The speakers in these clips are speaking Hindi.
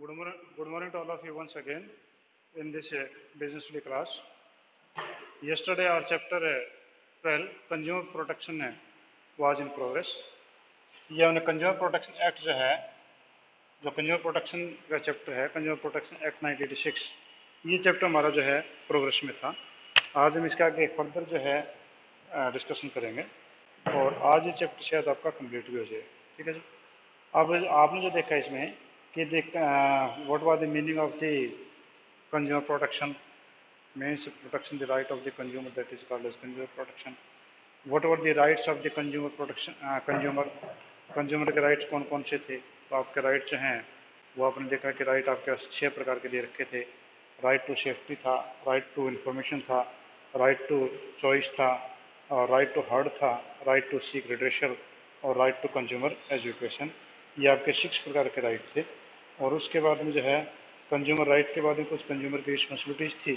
Good morning to all of you once again in this business study class. Yesterday our chapter 12 consumer protection was in progress. ये हमने कंज्यूमर प्रोटेक्शन एक्ट जो कंज्यूमर प्रोटेक्शन का चैप्टर है, कंज्यूमर प्रोटेक्शन एक्ट 1986, ये चैप्टर हमारा प्रोग्रेस में था। आज हम इसका आगे फर्दर डिस्कशन करेंगे और आज ये चैप्टर शायद आपका कंप्लीट भी हो जाए। ठीक है जी। अब आपने जो देखा इसमें कि what was the meaning of the consumer protection means protection the right of the consumer, that is called as consumer protection. What were the rights of the consumer protection consumer के राइट्स कौन कौन से थे? तो आपके राइट जो हैं वो आपने देखा कि राइट आपके 6 प्रकार के दे रखे थे। राइट टू सेफ्टी था, राइट टू इंफॉर्मेशन था, राइट टू चॉइस था, और राइट टू हर्ड था, राइट टू सीक रिड्रेशल और राइट टू कंज्यूमर एजुकेशन। ये आपके 6 प्रकार के राइट थे। और उसके बाद में कंज्यूमर राइट के बाद में कुछ कंज्यूमर की रिस्पॉन्सिबिलिटीज़ थी।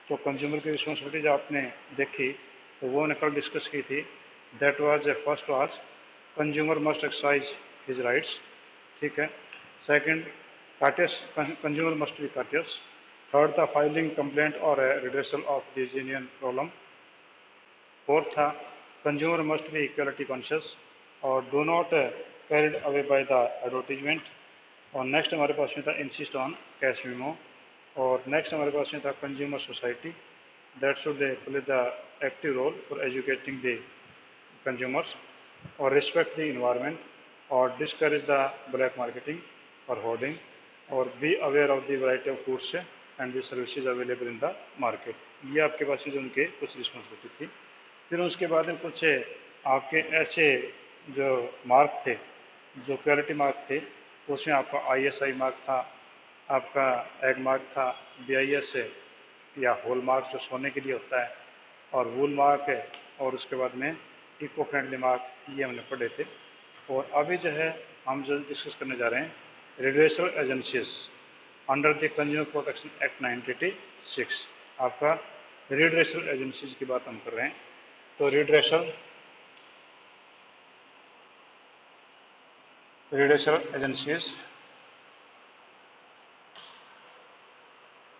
तो कंज्यूमर की रिस्पॉन्सिबिलिटीज आपने देखी तो वो हमने कल डिस्कस की थी। That was first was consumer must exercise his rights. ठीक है। Second, cautious, consumer must be cautious. Third था फाइलिंग कंप्लेंट और redressal of the genuine problem. Fourth था consumer must be equality conscious और do not carried away by the advertisement. और नेक्स्ट हमारे पास में था इंसिस्ट ऑन कैश मेमो। और नेक्स्ट हमारे पास में था consumer society that should play the active role for educating the consumers और रिस्पेक्ट द इन्वायरमेंट और डिस्करेज द ब्लैक मार्केटिंग और होर्डिंग और be aware of the variety of foods and the services available in the market. ये आपके पास जो उनके कुछ रिस्पॉन्सिबिलिटी थी। फिर उसके बाद में कुछ आपके ऐसे जो मार्क थे, जो क्वालिटी मार्क थे, उसमें आपका ISI मार्क था, आपका एग मार्क था, BIS या होल मार्क जो सोने के लिए होता है, और वूल मार्क है, और उसके बाद में इको फ्रेंडली मार्क, ये हमने पढ़े थे। और अभी हम जो डिस्कस करने जा रहे हैं redressal agencies under the consumer protection act 1986। आपका रिड्रेसल एजेंसीज की बात हम कर रहे हैं। तो redressal agencies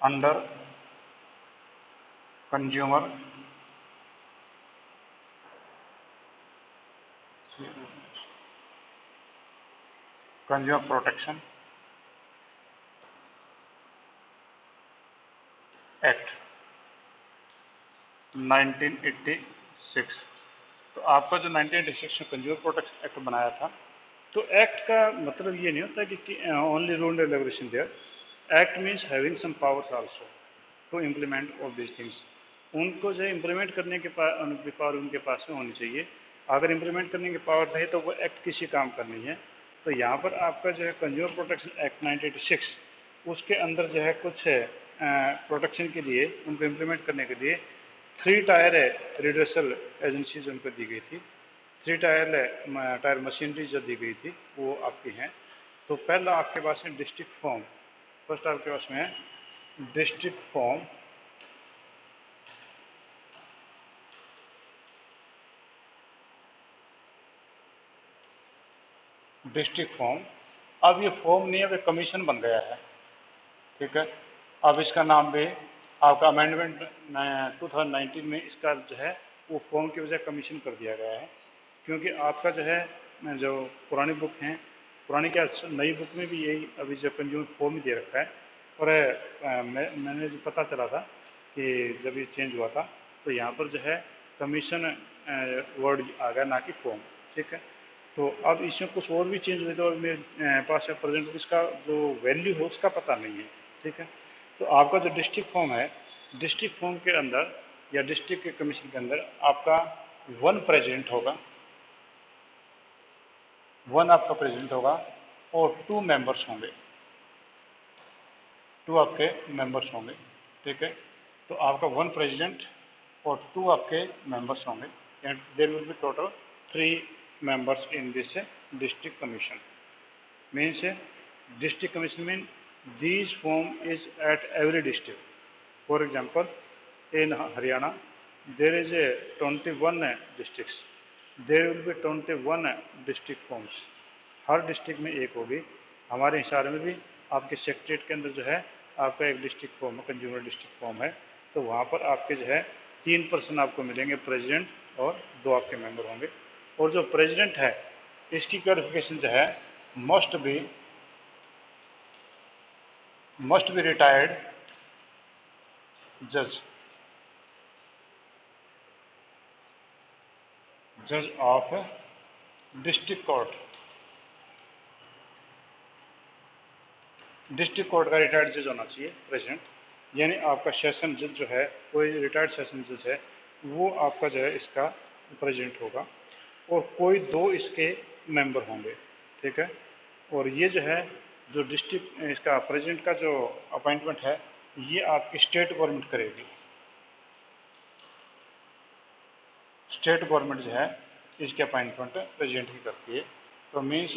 under consumer protection act 1986। तो आपका जो 1986 में कंज्यूमर प्रोटेक्शन एक्ट बनाया था, तो एक्ट का मतलब ये नहीं होता कि only rule and regulation there. Act means having some powers also to implement all these things. उनको इम्प्लीमेंट करने के पावर उनके पास में होनी चाहिए। अगर इम्प्लीमेंट करने की पावर नहीं तो वो एक्ट किसी काम का नहीं है। तो यहाँ पर आपका कंज्यूमर प्रोटेक्शन एक्ट 1986, उसके अंदर कुछ प्रोटेक्शन के लिए उनको इम्प्लीमेंट करने के लिए 3 टायर रिड्रेसल एजेंसीज उनको दी गई थी। 3 टायर मशीनरी जो दी गई थी वो आपकी हैं। तो पहला आपके पास है डिस्ट्रिक्ट फॉर्म। फर्स्ट आपके पास में है डिस्ट्रिक्ट फॉर्म। डिस्ट्रिक्ट फॉर्म, अब ये फॉर्म नहीं है, अब कमीशन बन गया है। ठीक है। अब इसका नाम भी आपका अमेंडमेंट 2019 में इसका वो फॉर्म की वजह कमीशन कर दिया गया है। क्योंकि आपका जो पुरानी बुक हैं, पुरानी क्या नई बुक में भी यही अभी कंज्यूमर फॉर्म ही दे रखा है। और मैंने जो पता चला था कि जब ये चेंज हुआ था तो यहाँ पर कमीशन वर्ड आ गया, ना कि फॉर्म। ठीक है। तो अब इसमें कुछ और भी चेंज हुए थे और मेरे पास में प्रेजेंट इसका जो वैल्यू हो उसका पता नहीं है। ठीक है। तो आपका जो डिस्ट्रिक्ट फॉर्म है, डिस्ट्रिक्ट फॉर्म के अंदर या डिस्ट्रिक्ट के कमीशन के अंदर आपका 1 प्रेसिडेंट होगा, 1 आपका प्रेसिडेंट होगा और 2 मेंबर्स होंगे, 2 आपके मेंबर्स होंगे। ठीक है। तो आपका 1 प्रेसिडेंट और 2 आपके मेंबर्स होंगे and there will be total 3 members in this district commission. Means district commission means these form is at every district. For example, in Haryana there is a 21 districts. There will be 21 district forms. Her district में एक होगी। हमारे हिसार में भी आपके सेक्रेटरीट के अंदर जो है आपका एक डिस्ट्रिक्ट फॉर्म है, कंज्यूमर डिस्ट्रिक्ट फॉर्म है, तो वहाँ पर आपके जो है 3 पर्सन आपको मिलेंगे, प्रेसिडेंट और 2 आपके मेंबर होंगे। और जो प्रेसिडेंट है इसकी क्वालिफिकेशन जो है मस्ट बी रिटायर्ड जज of district court. District court का रिटायर्ड जज होना चाहिए प्रेसिडेंट, यानी आपका सेशन जज जो है, कोई रिटायर्ड सेशन जज है वो आपका जो है इसका प्रेसिडेंट होगा, और कोई 2 इसके मेंबर होंगे, ठीक है। और ये जो है जो डिस्ट्रिक्ट इसका प्रेसिडेंट का जो अपॉइंटमेंट है ये आपकी स्टेट गवर्नमेंट करेगी। स्टेट गवर्नमेंट जो है इसके अपॉइंटमेंट प्रेसिडेंट की करती है। तो means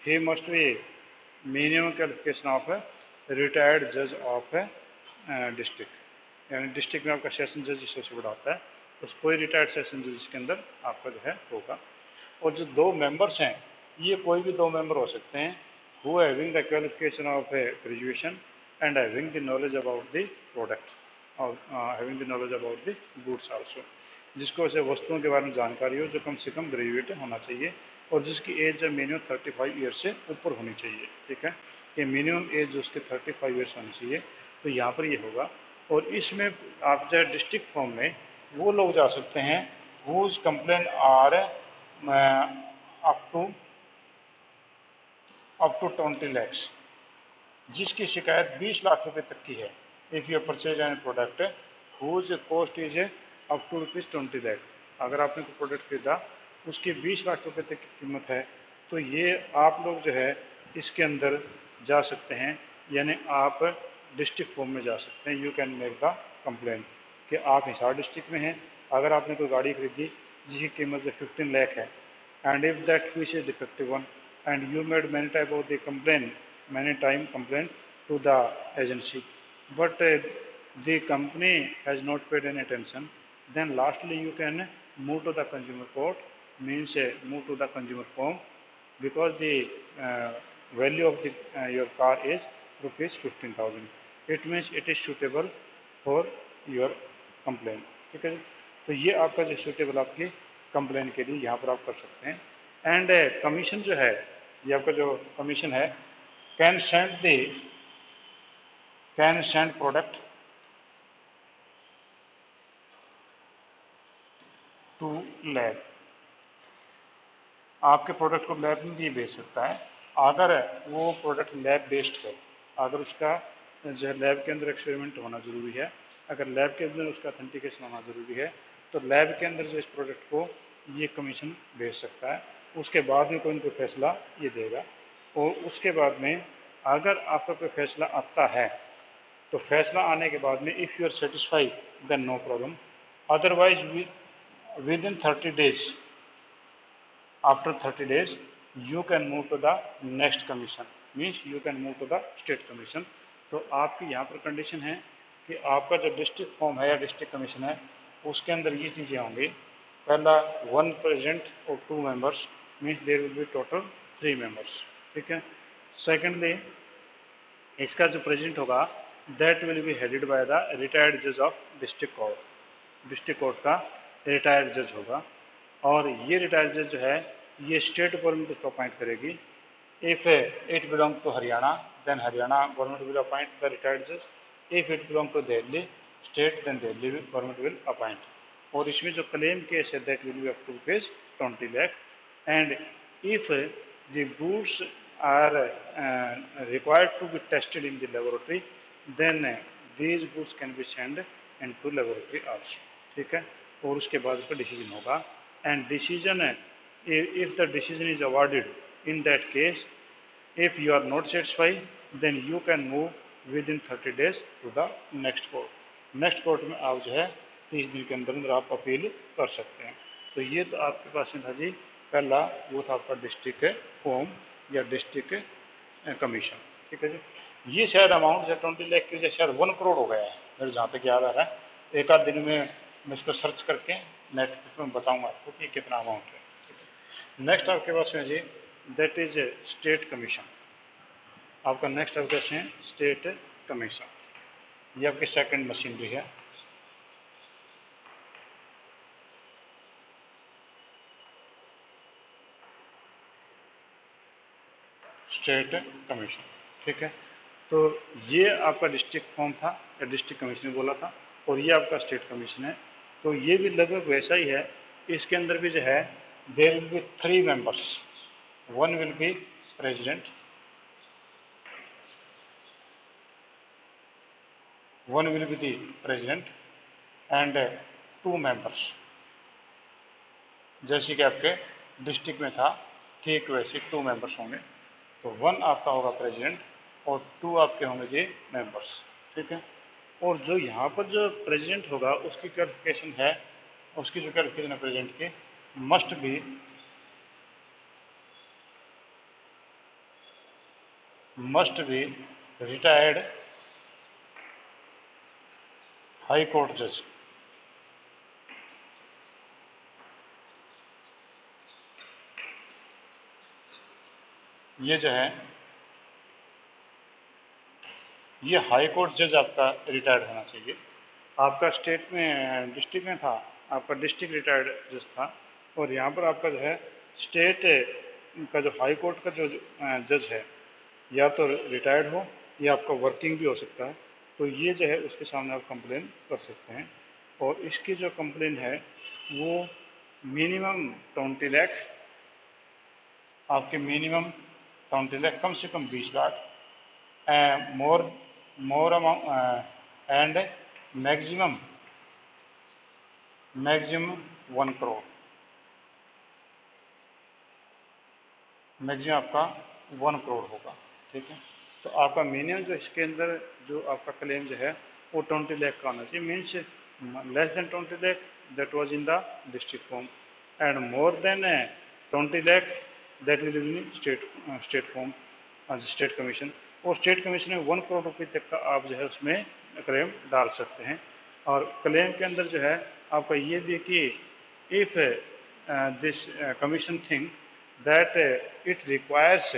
he must be minimum qualification of retired जज ऑफ डिस्ट्रिक्ट, यानी डिस्ट्रिक्ट में आपका सेशन जज सबसे बड़ा होता है, तो कोई रिटायर्ड सेशन जज के अंदर आपका जो है होगा। और जो 2 मेंबर्स हैं ये कोई भी 2 मेंबर हो सकते हैं, who having the qualification of graduation and having the knowledge about the product और having the knowledge about the goods also, जिसको ऐसे वस्तुओं के बारे में जानकारी हो, जो कम से कम ग्रेजुएट होना चाहिए और जिसकी एज जो मिनिमम 35 ईयर से ऊपर होनी चाहिए, ठीक है। ये मिनिमम एज जो उसके 35 ईयर्स होनी चाहिए, तो यहाँ पर ये होगा। और इसमें आप जो डिस्ट्रिक्ट फॉर्म में वो लोग जा सकते हैं whose complain are up to 20 lakhs, जिसकी शिकायत 20 लाख रुपए तक की है। If you purchase an product whose cost is up to ₹20 lakh, अगर आपने कोई प्रोडक्ट खरीदा उसकी 20 लाख रुपए तक की कीमत है, तो ये आप लोग जो है इसके अंदर जा सकते हैं, यानी आप डिस्ट्रिक्ट फॉर्म में जा सकते हैं। You can make the complain कि आप हिसार डिस्ट्रिक्ट में हैं, अगर आपने कोई गाड़ी खरीदी जिसकी कीमत जो 15 लाख है, and if that which is defective one, and you made many type of the complaint to the agency, but the company has not paid any attention, then lastly you can move to the consumer court, means move to the consumer firm, because the uh, value of the your car is rupees 15,000, it means it is suitable for your complaint, ठीक है। तो ये आपका जो suitable आपकी कंप्लेन के लिए यहाँ पर आप कर सकते हैं। एंड कमीशन जो है, ये आपका जो कमीशन है, can send product to lab, आपके प्रोडक्ट को लैब में भी भेज सकता है अगर वो प्रोडक्ट लैब बेस्ड है, अगर उसका जो है लैब के अंदर एक्सपेरिमेंट होना ज़रूरी है, अगर लैब के अंदर उसका अथेंटिकेशन होना ज़रूरी है, तो लैब के अंदर जो इस प्रोडक्ट को ये कमीशन भेज सकता है। उसके बाद में कोई ना कोई फैसला ये देगा, और उसके बाद में अगर आपका कोई फैसला आता है तो फैसला आने के बाद में if you are satisfied then no problem, otherwise within 30 days, after 30 days you can move to the next commission, means you can move to the state commission। तो आपकी यहाँ पर कंडीशन है कि आपका जो डिस्ट्रिक्ट फॉर्म है या डिस्ट्रिक्ट कमीशन है उसके अंदर ये चीज़ें होंगी। पहला 1 प्रेसिडेंट और 2 members, means there will be total 3 members, ठीक है। सेकेंडली इसका जो प्रेसिडेंट होगा that will be headed by the retired जज of district court, district court का रिटायर्ड जज होगा, और ये रिटायर्ड जज जो है ये स्टेट गवर्नमेंट उसको अपॉइंट करेगी। If it belong to Haryana then Haryana government will appoint the retired जज, if it belong to Delhi state then Delhi government will appoint. और इसमें जो क्लेम केस है that will be up to ₹20 lakh, and if the goods are required to be tested in the laboratory then these goods can be send in to laboratory also, ठीक है। और उसके बाद उसका डिसीजन होगा, and decision if the decision is awarded in that case, if you are not satisfied then you can move within 30 days to the next court, next court में आप जो है 30 दिन के अंदर अंदर आप अपील कर सकते हैं। तो ये तो आपके पास में था जी, पहला वो था आपका डिस्ट्रिक्ट फॉर्म या डिस्ट्रिक्ट कमीशन, ठीक है जी। ये शायद अमाउंट है 20 लाख की शायद 1 करोड़ हो गया है मेरे जहाँ तक याद आ रहा है। एक आध दिन में मैं इसको सर्च करके नेट में बताऊंगा आपको कि कितना अमाउंट है। नेक्स्ट आपके पास में जी दैट इज स्टेट कमीशन। आपका नेक्स्ट आपका है स्टेट कमीशन, ये आपकी सेकंड मशीनरी है। स्टेट कमीशन, ठीक है। तो ये आपका डिस्ट्रिक्ट फॉर्म था या डिस्ट्रिक्ट कमीशन बोला था, और ये आपका स्टेट कमीशन है। तो ये भी लगभग वैसा ही है। इसके अंदर भी जो है there will be 3 members, one will be president, one will be the president and 2 members. जैसे कि आपके डिस्ट्रिक्ट में था ठीक वैसे 2 मेंबर्स होंगे। तो 1 आपका होगा प्रेसिडेंट और 2 आपके होंगे जी मेंबर्स, ठीक है। और जो यहाँ पर जो प्रेसिडेंट होगा उसकी क्वालिफिकेशन है, उसकी जो क्वालिफिकेशन है प्रेसिडेंट की, must be retired high court जज। ये जो है ये हाई कोर्ट जज आपका रिटायर्ड होना चाहिए। आपका स्टेट में डिस्ट्रिक्ट में था, आपका डिस्ट्रिक्ट रिटायर्ड जज था, और यहाँ पर आपका जो है स्टेट का जो हाई कोर्ट का जो जज है या तो रिटायर्ड हो या आपका वर्किंग भी हो सकता है। तो ये जो है उसके सामने आप कंप्लेन कर सकते हैं, और इसकी जो कंप्लेन है वो मिनिमम 20 लाख, आपके मिनिमम 20 लाख, कम से कम 20 lakh, more amount and maximum 1 crore, maximum आपका 1 करोड़ होगा, ठीक है। तो आपका मिनिमम जो इसके अंदर जो आपका क्लेम जो है वो 20 लाख का होना चाहिए, means less than 20 lakh that was in the district form, and more than 20 lakh that will be in state form state commission. और स्टेट कमीशन में 1 करोड़ रुपये तक का आप जो है उसमें क्लेम डाल सकते हैं। और क्लेम के अंदर जो है आपका ये भी कि if this commission thing that it requires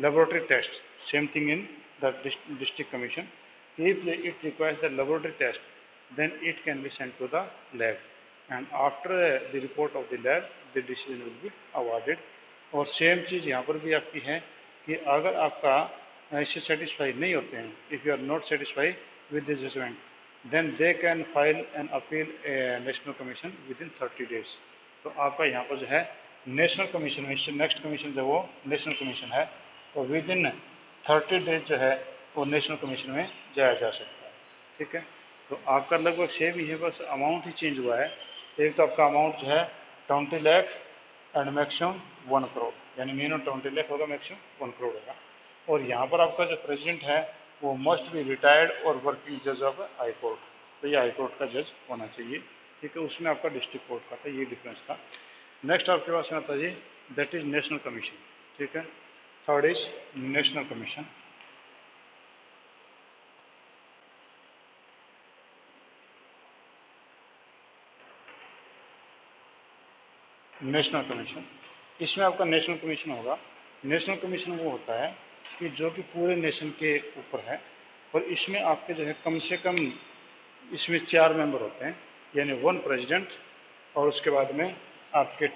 laboratory test, same thing in the district commission. If it requires the laboratory test, then it can be sent to the lab, and after the report of the lab the decision will be awarded. और सेम चीज़ यहाँ पर भी आपकी है कि अगर आपका इससे सेटिस्फाई नहीं होते हैं, if you are not satisfy with the judgment, then they can file an appeal national commission within 30 days. तो आपका यहाँ पर जो है नेशनल कमीशन में, इससे नेक्स्ट कमीशन जो वो नेशनल कमीशन है, तो विद इन 30 डेज जो है वो नेशनल कमीशन में जाया जा सकता है, ठीक है। तो आपका लगभग सेम ही है, बस अमाउंट ही चेंज हुआ है। एक तो आपका अमाउंट जो है 20 लाख एंड मैक्सिमम 1 करोड़, यानी मिनिमम 20 लाख होगा, मैक्सिमम 1 करोड़ होगा। और यहाँ पर आपका जो प्रेसिडेंट है वो मस्ट बी रिटायर्ड और वर्किंग जज ऑफ हाई कोर्ट, तो ये हाई कोर्ट का जज होना चाहिए, ठीक है। उसमें आपका डिस्ट्रिक्ट कोर्ट का था, ये डिफरेंस था। नेक्स्ट आपके पास में आता है जी दैट इज नेशनल कमीशन, ठीक है। Third is national commission. National commission, इसमें आपका नेशनल कमीशन होगा। नेशनल कमीशन वो होता है कि जो कि पूरे नेशन के ऊपर है, और इसमें आपके जो है कम से कम इसमें 4 मेंबर होते हैं, यानी 1 प्रेसिडेंट और उसके बाद में आपके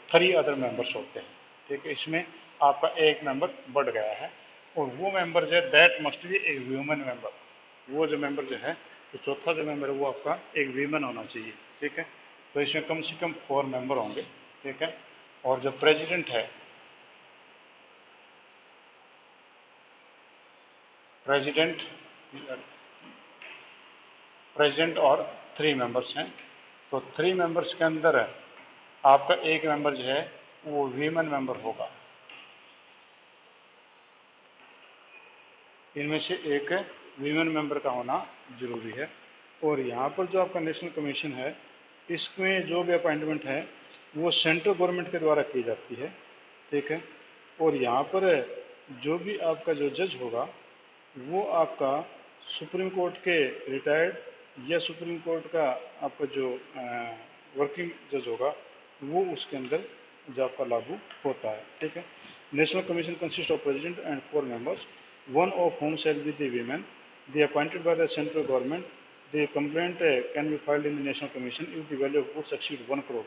3 अदर मेंबर्स होते हैं, ठीक है। इसमें आपका एक मेंबर बढ़ गया है, और वो मेंबर जो है दैट मस्ट बी एक ह्यूमन मेंबर। वो जो मेंबर जो है, तो चौथा जो मेंबर है वो आपका एक वीमन होना चाहिए, ठीक है। तो इसमें कम से कम 4 मेंबर होंगे, ठीक है। और जो प्रेसिडेंट है, प्रेसिडेंट प्रेसिडेंट और 3 मेंबर्स हैं। तो 3 मेंबर्स के अंदर आपका एक मेंबर जो है वो वीमन मेंबर होगा, इनमें से एक वीमन मेंबर का होना जरूरी है। और यहाँ पर जो आपका नेशनल कमीशन है, इसमें जो भी अपॉइंटमेंट है वो सेंट्रल गवर्नमेंट के द्वारा की जाती है, ठीक है। और यहाँ पर जो भी आपका जो जज होगा वो आपका सुप्रीम कोर्ट के रिटायर्ड या सुप्रीम कोर्ट का आपका जो वर्किंग जज होगा वो उसके अंदर जो आपका लागू होता है, ठीक है। National commission consist of president and 4 members, one of home shall be the women, they appointed by the central government, the complaint can be filed in the national commission if the value of goods exceed 1 crore.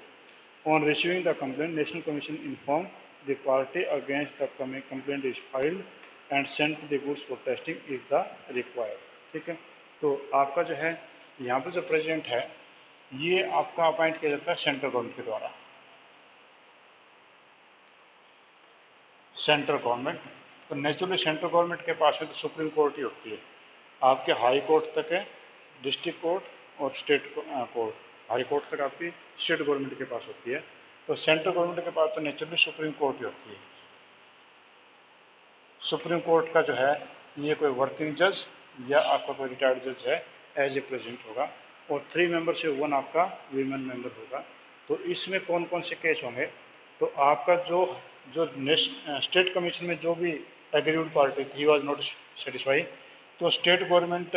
On receiving the complaint, National Commission inform the party against the complaint is filed and sent to the goods for testing if the required, ठीक है। तो आपका जो है यहाँ पर जो प्रेसिडेंट है ये आपका अपॉइंट किया जाता है सेंट्रल गवर्नमेंट के द्वारा, सेंट्रल गवर्नमेंट। तो नेचुरली सेंट्रल गवर्नमेंट के पास में तो सुप्रीम कोर्ट ही होती है, आपके हाई कोर्ट तक है, डिस्ट्रिक्ट कोर्ट और स्टेट कोर्ट, हाई कोर्ट तक आपकी स्टेट गवर्नमेंट के पास होती है। तो सेंट्रल गवर्नमेंट के पास तो नेचुरली सुप्रीम कोर्ट ही होती है। सुप्रीम कोर्ट का जो है ये कोई वर्किंग जज या आपका कोई रिटायर्ड जज है एज ए प्रेसिडेंट होगा, और 3 मेंबर से 1 आपका वीमेन मेंबर होगा। तो इसमें कौन कौन से केस होंगे, तो आपका जो जो स्टेट कमीशन में जो भी agreed party he was not satisfy, तो स्टेट गवर्नमेंट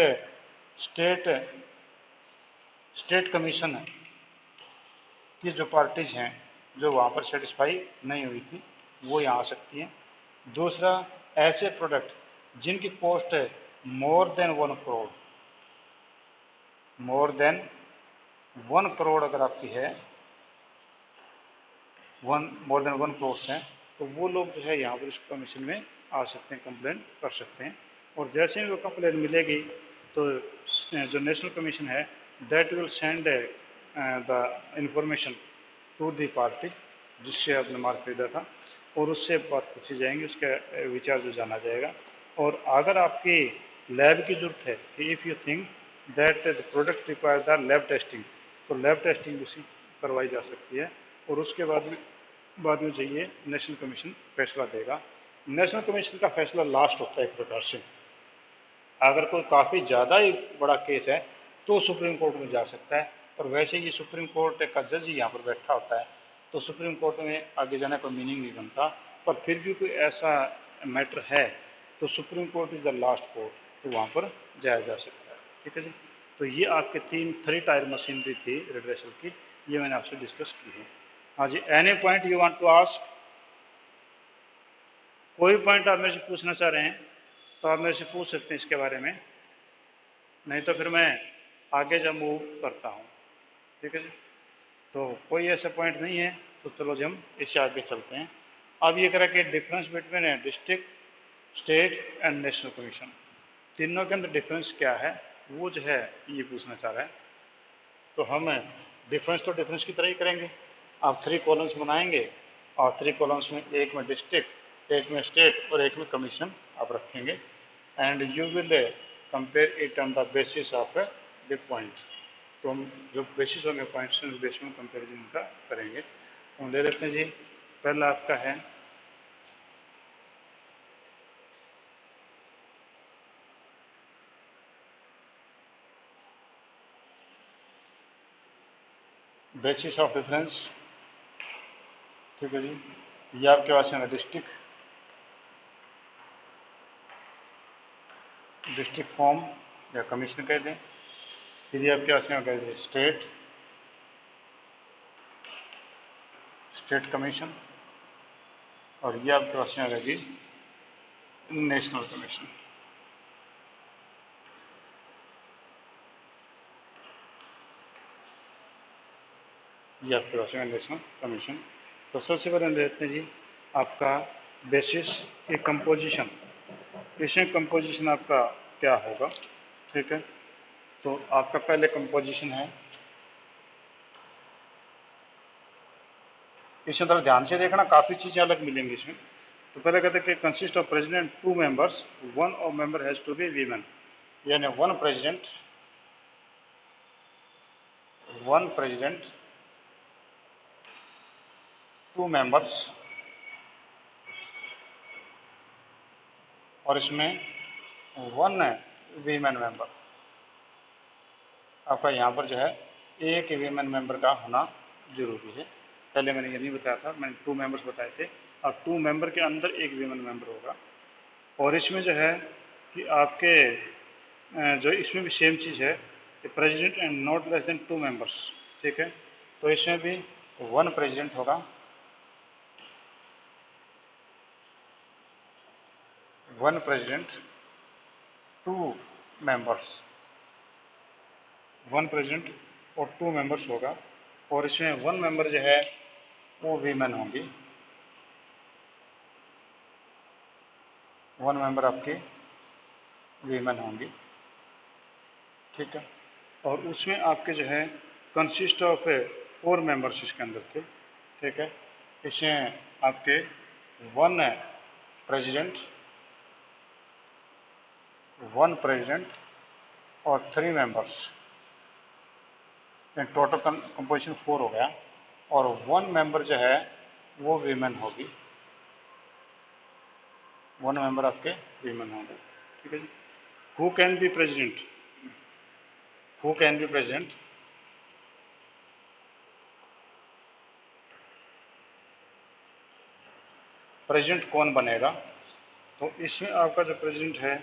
स्टेट कमीशन की जो पार्टीज हैं जो वहाँ पर सेटिस्फाई नहीं हुई थी वो यहाँ आ सकती हैं। दूसरा, ऐसे प्रोडक्ट जिनकी कॉस्ट है more than 1 crore, more than 1 crore अगर आपकी है, मोर देन 1 करोड़ है, तो वो लोग जो है यहाँ पर इस कमीशन में आ सकते हैं, कंप्लेन कर सकते हैं। और जैसे ही वो कंप्लेन मिलेगी तो जो नेशनल कमीशन है that will send the information to the party जिससे आपने माल खरीदा था, और उससे बात पूछी जाएंगी, उसका विचार जो जाना जाएगा। और अगर आपकी लैब की जरूरत है कि if you think that the product require the lab testing, तो लैब टेस्टिंग उसी करवाई जा सकती है, और उसके बाद में चाहिए नेशनल कमीशन फैसला देगा। नेशनल कमीशन का फैसला लास्ट होता है एक प्रकार से। अगर कोई काफ़ी ज़्यादा ही बड़ा केस है तो सुप्रीम कोर्ट में जा सकता है, पर वैसे ये सुप्रीम कोर्ट का जज ही यहाँ पर बैठा होता है, तो सुप्रीम कोर्ट में आगे जाने का मीनिंग नहीं बनता। पर फिर भी कोई ऐसा मैटर है तो supreme court is the last court, तो वहाँ पर जाया जा सकता है, ठीक है जी। तो ये आपके 3 टायर मशीनरी थी रिड्रेसल की, ये मैंने आपसे डिस्कस की है। हाँ जी, any point you want to ask, कोई पॉइंट आप मेरे से पूछना चाह रहे हैं तो आप मेरे से पूछ सकते हैं इसके बारे में, नहीं तो फिर मैं आगे जब मूव करता हूँ, ठीक है जी। तो कोई ऐसा पॉइंट नहीं है तो चलो जी हम इससे आगे चलते हैं। अब ये करा कि डिफरेंस बिटवीन है district, state and national commission, तीनों के अंदर डिफरेंस क्या है वो जो है ये पूछना चाह रहा है। तो हम डिफरेंस तो डिफरेंस की तरह ही करेंगे। आप 3 कॉलम्स बनाएंगे और 3 कॉलम्स में एक में डिस्ट्रिक्ट, एक में स्टेट और एक में कमीशन आप रखेंगे, and you will compare it on the basis of the point. तो हम जो बेसिस होंगे पॉइंट्स उस बेसिस में कंपेरिजन का करेंगे। तो हम ले लेते हैं जी, पहला आपका है बेसिस ऑफ डिफरेंस, ठीक है जी। ये आपके पास है डिस्ट्रिक्ट, डिस्ट्रिक्ट फॉर्म या कमीशन कह दें। फिर ये आपके पास में स्टेट, स्टेट कमीशन, और ये आपके पास में आ गया जी नेशनल कमीशन। ये आपके पास में नेशनल कमीशन। तो सबसे पहले हम देखते हैं जी आपका बेसिस की कंपोजिशन, इसमें कंपोजिशन आपका क्या होगा, ठीक है। तो आपका पहले कंपोजिशन है, इसमें थोड़ा ध्यान से देखना, काफ़ी चीज़ें अलग मिलेंगी इसमें। तो पहले कहते हैं कि consist of president 2 members, 1 of member has to be women, यानी 1 प्रेसिडेंट, 2 मेंबर्स, और इसमें 1 वीमेन मेंबर। आपका यहाँ पर जो है एक वीमेन मेंबर का होना जरूरी है। पहले मैंने ये नहीं बताया था, मैंने 2 मेंबर्स बताए थे, अब 2 मेंबर के अंदर एक वीमेन मेंबर होगा। और इसमें जो है कि आपके जो इसमें भी सेम चीज़ है कि president and not less than 2 members, ठीक है। तो इसमें भी 1 प्रेसिडेंट होगा 1 president, 2 members, 1 president और 2 members होगा, और इसमें 1 member जो है वो वीमेन होंगी, 1 member आपकी वीमेन होंगी, ठीक है। और उसमें आपके जो है कंसिस्ट ऑफ 4 मेंबर्स इसके अंदर थे, ठीक है। इसमें आपके 1 प्रेसिडेंट, 1 प्रेसिडेंट और 3 मेंबर्स, टोटल कंपोजिशन 4 हो गया, और 1 मेंबर जो है वो वीमेन होगी, 1 मेंबर आपके वीमेन होंगे, ठीक है जी। Who can be president, who can be president, president कौन बनेगा, तो इसमें आपका जो प्रेसिडेंट है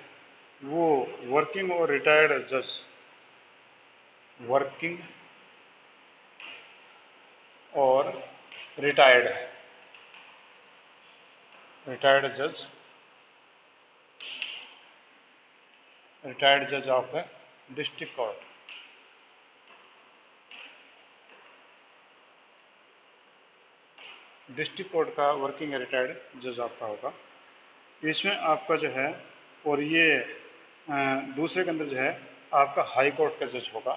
वो वर्किंग और रिटायर्ड जज, वर्किंग और रिटायर्ड है, रिटायर्ड जज, रिटायर्ड जज of district court, district court का वर्किंग रिटायर्ड जज आपका होगा। इसमें आपका जो है, और ये दूसरे के अंदर जो है आपका हाई कोर्ट का जज होगा,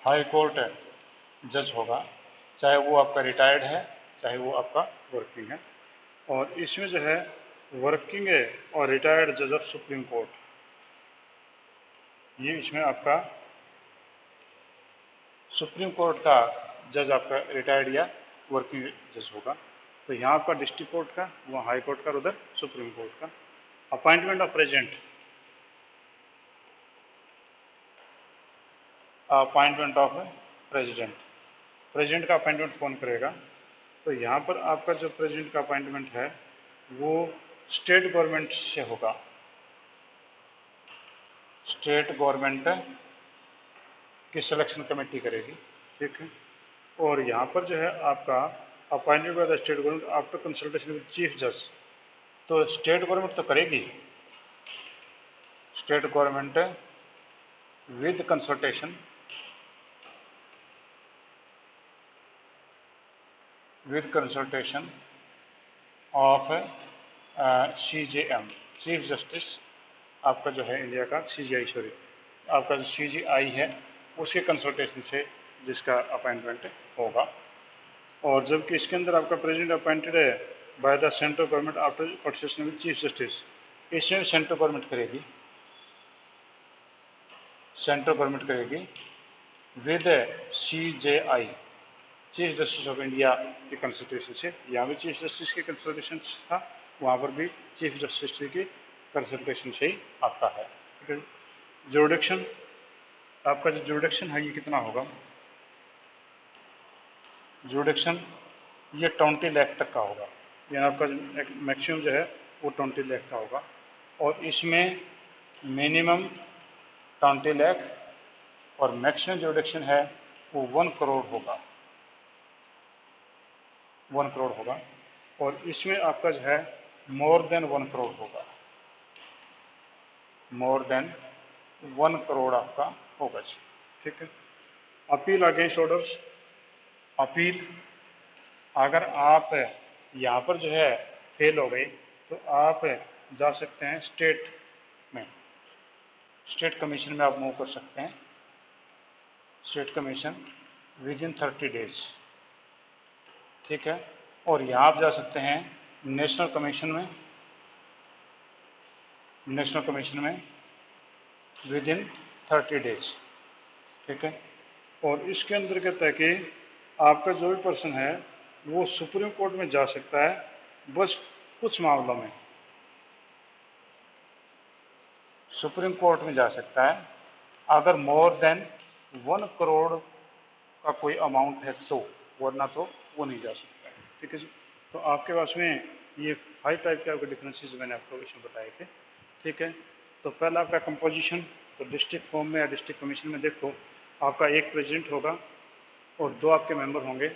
हाई कोर्ट जज होगा, चाहे वो आपका रिटायर्ड है चाहे वो आपका वर्किंग है। और इसमें जो है वर्किंग और रिटायर्ड जज ऑफ सुप्रीम कोर्ट, ये इसमें आपका सुप्रीम कोर्ट का जज आपका रिटायर्ड या वर्किंग जज होगा। तो यहाँ आपका डिस्ट्रिक्ट कोर्ट का, वहाँ हाई कोर्ट का, उधर सुप्रीम कोर्ट का। Appointment of president, appointment of president, president का अपॉइंटमेंट कौन करेगा, तो यहाँ पर आपका जो प्रेसिडेंट का अपॉइंटमेंट है वो स्टेट गवर्नमेंट से होगा, स्टेट गवर्नमेंट की सिलेक्शन कमेटी करेगी, ठीक है। और यहाँ पर जो है आपका appointed by the state government after consultation with chief जज, तो स्टेट गवर्नमेंट तो करेगी, state government with consultation, with consultation of CJM, chief justice आपका जो है इंडिया का, CJI सॉरी, आपका जो CJI है उसके कंसल्टेशन से जिसका अपॉइंटमेंट होगा। और जबकि इसके अंदर आपका प्रेसिडेंट अपॉइंटेड है by the central government after consultation with chief justice, इसमें सेंट्रल गवर्नमेंट करेगी, सेंट्रल गवर्नमेंट करेगी with CJI, chief justice of India की कंसल्टेशन से। यहाँ भी चीफ जस्टिस की कंसल्टेशन था, वहाँ पर भी चीफ जस्टिस की कंसल्टेशन से ही आता है, ठीक है। जुरिडिक्शन, आपका जो जुरिडिक्शन है ये कितना होगा, जुरिडिक्शन ये 20 लाख तक का होगा, यानी आपका मैक्सिमम जो है वो 20 लाख का होगा। और इसमें मिनिमम 20 लाख और मैक्सिमम जुरिडिक्शन है वो 1 करोड़ होगा, 1 करोड़ होगा। और इसमें आपका जो है मोर देन 1 करोड़ होगा, मोर देन 1 करोड़ आपका होगा जी, ठीक है। अपील अगेंस्ट ऑर्डर्स, अपील अगर आप यहाँ पर जो है फेल हो गए तो आप जा सकते हैं स्टेट में, स्टेट कमीशन में आप मूव कर सकते हैं, state commission with in 30 days, ठीक है। और यहाँ आप जा सकते हैं नेशनल कमीशन में, नेशनल कमीशन में विद इन 30 डेज, ठीक है। और इसके अंदर कहता है कि आपका जो भी पर्सन है वो सुप्रीम कोर्ट में जा सकता है बस कुछ मामलों में, सुप्रीम कोर्ट में जा सकता है अगर मोर देन 1 करोड़ का कोई अमाउंट है तो, वरना तो वो नहीं जा सकता है, ठीक है जी। तो आपके पास में ये 5 टाइप के आपके डिफरेंसेस मैंने आपको इसमें बताए थे, ठीक है। तो पहला आपका कंपोजिशन, तो डिस्ट्रिक्ट फॉर्म में या डिस्ट्रिक्ट कमीशन में देखो आपका एक प्रेसिडेंट होगा और 2 आपके मेंबर होंगे,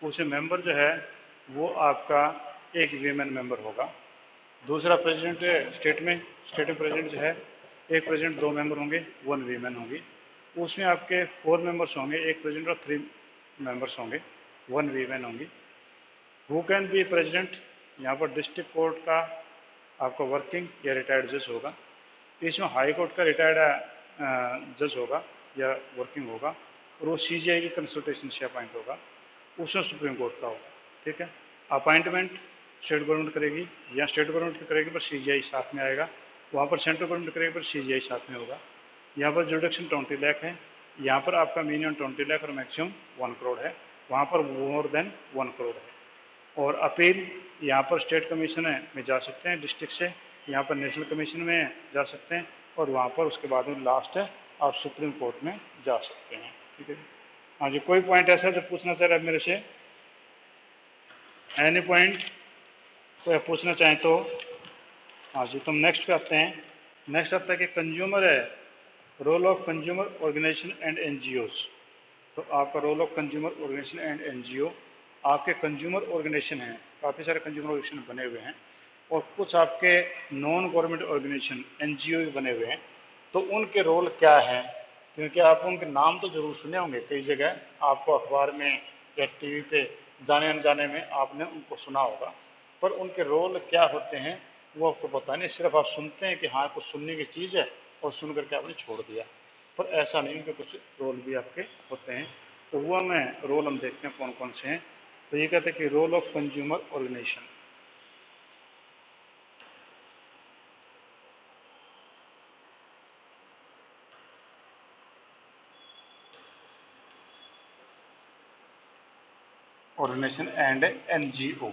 उसमें मेंबर जो है वो आपका एक वीमेन मेंबर होगा। दूसरा प्रेसिडेंट स्टेट में प्रेसिडेंट जो है, एक प्रेसिडेंट 2 मेंबर होंगे, 1 वीमेन होंगी। उसमें आपके 4 मेंबर्स होंगे, एक प्रेसिडेंट और 3 मेंबर्स होंगे, 1 वीमेन होंगी। हु कैन बी प्रेसिडेंट, यहाँ पर डिस्ट्रिक्ट कोर्ट का आपका वर्किंग या रिटायर्ड जज होगा। इसमें हाई कोर्ट का रिटायर्ड जज होगा या वर्किंग होगा, और वो सीजीआई की कंसल्टेशन से अपॉइंट होगा। उसमें सुप्रीम कोर्ट का होगा। ठीक है, अपॉइंटमेंट स्टेट गवर्नमेंट करेगी, या स्टेट गवर्नमेंट करेगी पर सीजीआई साथ में आएगा, वहाँ पर सेंट्रल गवर्नमेंट करेगी पर सीजीआई साथ में होगा। यहाँ पर जुडिक्शन 20 लाख है, यहाँ पर आपका मिनिमम 20 लाख और मैक्सिमम 1 करोड़ है, वहाँ पर मोर देन 1 करोड़ है। और अपील यहाँ पर स्टेट कमीशन में जा सकते हैं डिस्ट्रिक्ट से, यहाँ पर नेशनल कमीशन में जा सकते हैं, और वहाँ पर उसके बाद में लास्ट है आप सुप्रीम कोर्ट में जा सकते हैं। ठीक है, हाँ जी, कोई पॉइंट ऐसा जो पूछना चाह रहा है मेरे से, एनी पॉइंट कोई पूछना चाहें तो? हाँ जी, तो हम नेक्स्ट पे आते हैं। नेक्स्ट आता है कि कंज्यूमर है, role of consumer organisation and NGOs. तो आपका role of consumer organisation and NGO, आपके कंज्यूमर ऑर्गेनाइजेशन हैं, काफ़ी सारे कंज्यूमर ऑर्गेनाइजेशन बने हुए हैं, और कुछ आपके नॉन गवर्नमेंट ऑर्गेनाइजेशन एनजीओ बने हुए हैं। तो उनके रोल क्या है? क्योंकि आप उनके नाम तो जरूर सुने होंगे, कई जगह आपको अखबार में या टीवी पे जाने अनजाने में आपने उनको सुना होगा, पर उनके रोल क्या होते हैं वो आपको पता नहीं। सिर्फ आप सुनते हैं कि हाँ कुछ सुनने की चीज़ है, और सुन करके आपने छोड़ दिया, पर ऐसा नहीं कि कुछ रोल भी आपके होते हैं। तो वो हमें रोल हम देखते हैं कौन कौन से हैं। तो ये कहते हैं कि role of consumer organisation. Organisation and NGO.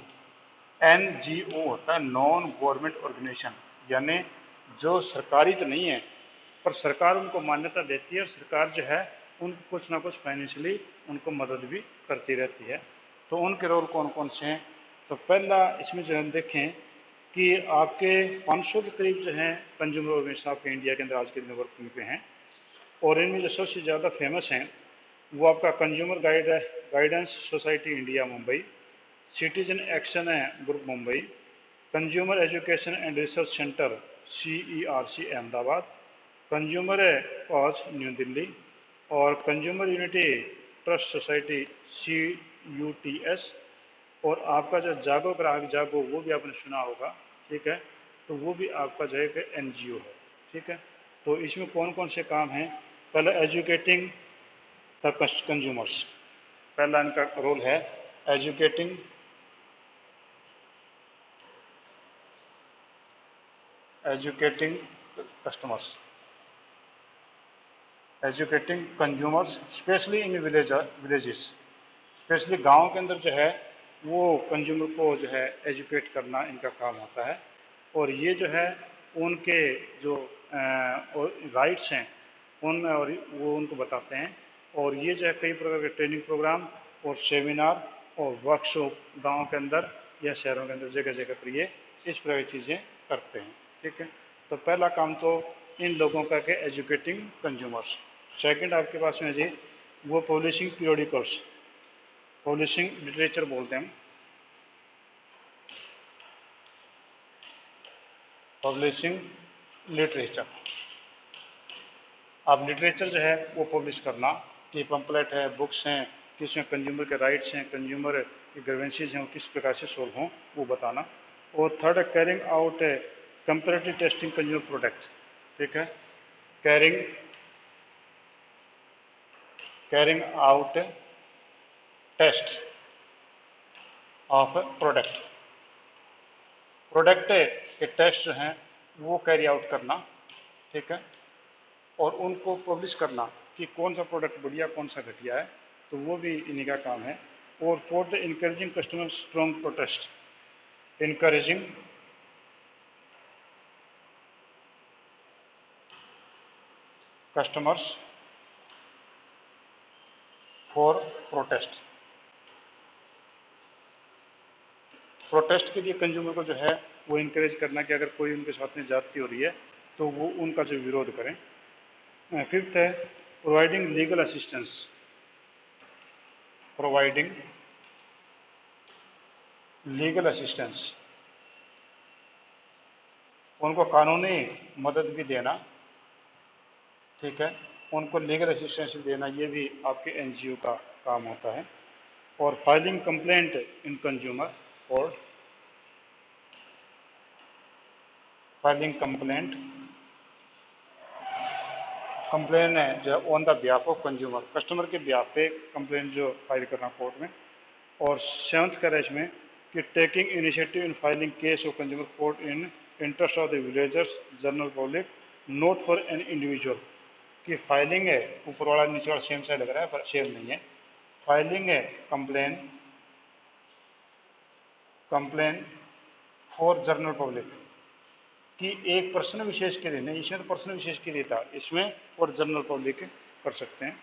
NGO होता है नॉन गवर्नमेंट ऑर्गेनाइजेशन, यानी जो सरकारी तो नहीं है, पर सरकार उनको मान्यता देती है, और सरकार जो है उनको कुछ ना कुछ फाइनेंशियली उनको मदद भी करती रहती है। तो उनके रोल कौन कौन से हैं? तो पहला इसमें जो हम देखें कि आपके 500 के करीब जो हैं कंज्यूमर ऑर्गेनाइजेशन आपके इंडिया के अंदर आज के दिन वर्किंग पे हैं, और इनमें जो सबसे ज़्यादा फेमस हैं वो आपका consumer guidance society India Mumbai, citizen action है group Mumbai, consumer education and research centre CERC Ahmedabad, consumer cause new Delhi, और consumer unity trust society CUTS, और आपका जो जागो ग्राहक जागो वो भी आपने सुना होगा। ठीक है, तो वो भी आपका जो है NGO है। ठीक है, तो इसमें कौन कौन से काम हैं? पहले एजुकेटिंग द कंज्यूमर्स, पहला इनका रोल है educating customers, educating consumers specially in villages, specially गांव के अंदर जो है वो कंज्यूमर को जो है एजुकेट करना इनका काम होता है। और ये जो है उनके जो राइट्स हैं उनमें और वो उनको बताते हैं। और ये जो है कई प्रकार के ट्रेनिंग प्रोग्राम और सेमिनार और वर्कशॉप गाँव के अंदर या शहरों के अंदर जगह जगह पर ये इस प्रकार की चीज़ें करते हैं। ठीक है, तो पहला काम तो इन लोगों का के एजुकेटिंग कंज्यूमर्स। सेकंड आपके पास में जी वो पब्लिशिंग पीरियडिकल्स, पब्लिशिंग लिटरेचर बोलते हैं, पब्लिशिंग लिटरेचर। आप लिटरेचर जो है वो पब्लिश करना, कि पम्पलेट है, बुक्स हैं, किसमें कंज्यूमर के राइट्स हैं, कंज्यूमर की ग्रीवेंसेस हैं, वो किस प्रकार से सोल्व हों वो बताना। और थर्ड है carrying out comparative testing consumer product. ठीक है, carrying out test of product, product के टेस्ट जो हैं वो कैरी आउट करना। ठीक है, और उनको पब्लिश करना कि कौन सा प्रोडक्ट बढ़िया कौन सा घटिया है, तो वो भी इन्हीं का काम है। और fourth encouraging customer strong protest, encouraging customers for protest, protest के लिए कंज्यूमर को जो है वो इनकरेज करना कि अगर कोई उनके साथ में ज्यादती हो रही है तो वो उनका जो विरोध करें। फिफ्थ है providing legal assistance, providing legal assistance, उनको कानूनी मदद भी देना, ठीक है, उनको लीगल असिस्टेंस देना, ये भी आपके एनजीओ का काम होता है। और फाइलिंग कंप्लेंट इन consumer court, filing complaint, complain है जो on the behalf of consumer, customer के बिहाफ पे कंप्लेन जो फाइल करना कोर्ट में। और सेवंथ करेज में कि taking initiative in filing case of consumer court in interest of the villagers general public, not for an individual, कि फाइलिंग है, ऊपर वाला नीचे वाला सेम सा लग रहा है पर सेम नहीं है। फाइलिंग है complain, complain for general public, कि एक पर्सन विशेष के लिए नहीं, इसमें तो पर्सन विशेष के लिए था, इसमें और जनरल पब्लिक कर सकते हैं।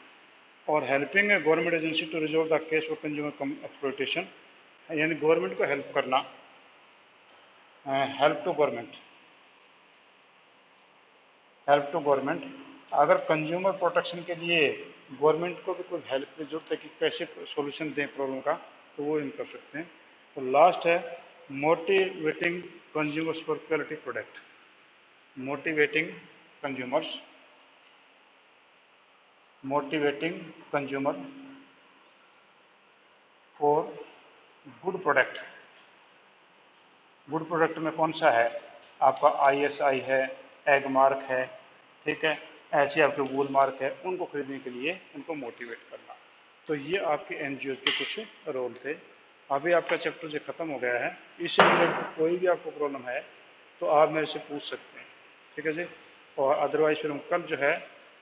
और हेल्पिंग है government agency to resolve the case of consumer exploitation, यानी गवर्नमेंट को हेल्प करना, help to government, help to government, अगर कंज्यूमर प्रोटेक्शन के लिए गवर्नमेंट को भी कोई हेल्प की जरूरत है कि कैसे सॉल्यूशन दें प्रॉब्लम का, तो वो इन कर सकते हैं। तो लास्ट है motivating consumers for quality product, motivating consumers, motivating consumer for good product. Good product में कौन सा है, आपका ISI है, एग मार्क है, ठीक है, ऐसे आपके वूल मार्क है, उनको खरीदने के लिए उनको मोटिवेट करना। तो ये आपके एनजीओ के कुछ रोल थे। अभी आपका चैप्टर जो खत्म हो गया है, इससे रिलेटेड कोई भी आपको प्रॉब्लम है तो आप मेरे से पूछ सकते हैं, ठीक है जी। और अदरवाइज फिर हम कल जो है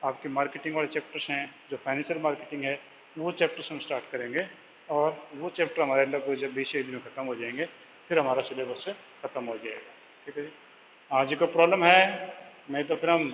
आपके मार्केटिंग वाले चैप्टर्स हैं, जो फाइनेंशियल मार्केटिंग है, वो चैप्टर्स हम स्टार्ट करेंगे। और वो चैप्टर हमारे लगभग जब 20 दिन में ख़त्म हो जाएंगे, फिर हमारा सिलेबस से ख़त्म हो जाएगा, ठीक है जी। आज को प्रॉब्लम है, नहीं तो फिर हम